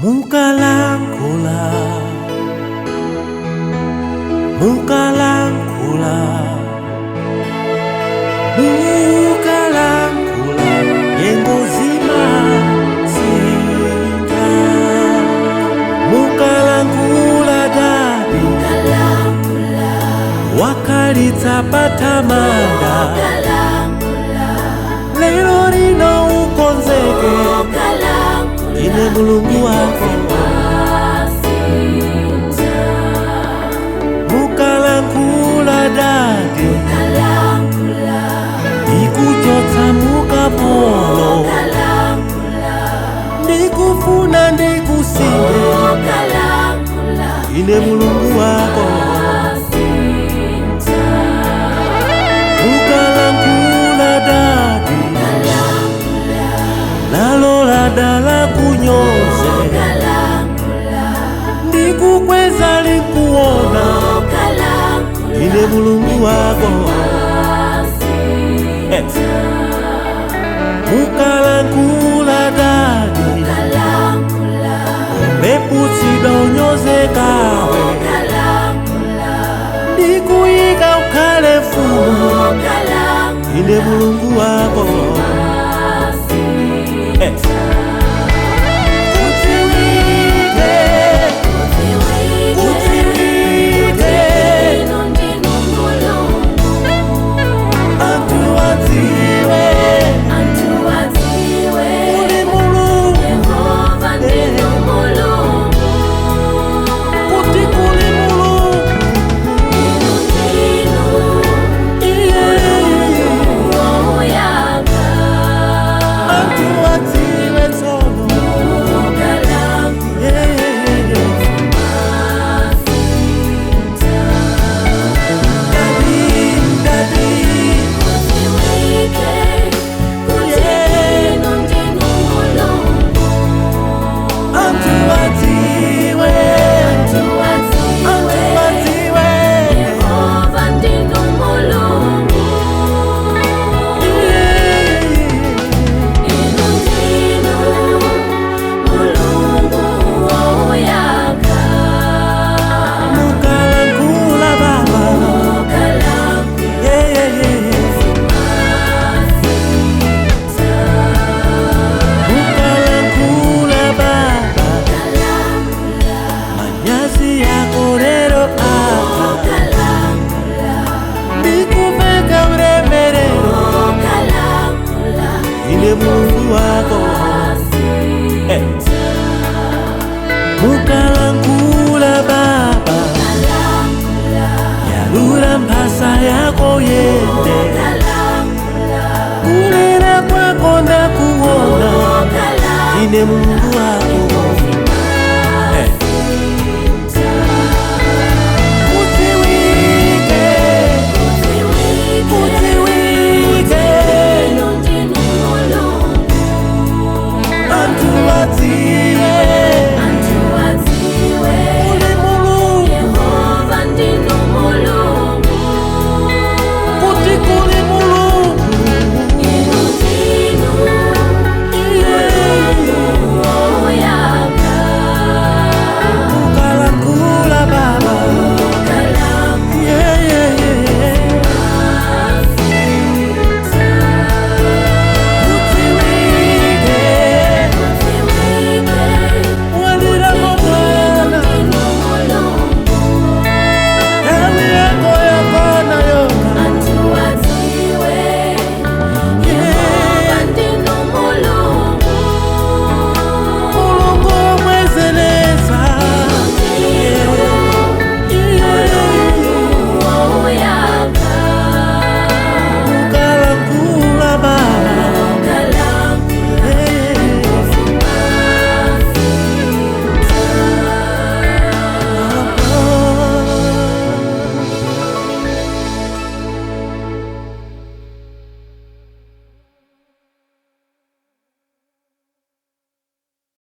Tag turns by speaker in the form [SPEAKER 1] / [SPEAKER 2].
[SPEAKER 1] Mukalankhula, mukalankhula, mukalankhula, yengozima sinta. Mukalankhula dadi, wakalitsa patamanda. Lero lino ukonzeke, ine Mulungu wako. Mukalankhula dadi, ikuchotsa mukapolo, ndikufuna ndikusinde, ine Mulungu wako. Mukalankhula dadi, nalola dala kunyoze, ndikukweza likuona, ine Mulungu wako. Mukalankhula dadi, meputsidwa unyoze kawe, ndikuyika ukhale mfumu, ine Mulungu wako. Mulungu wako. Mukalankhula baba, yalula mphasa yako yende, kulira kwako ndakuona, ine Mulungu wako.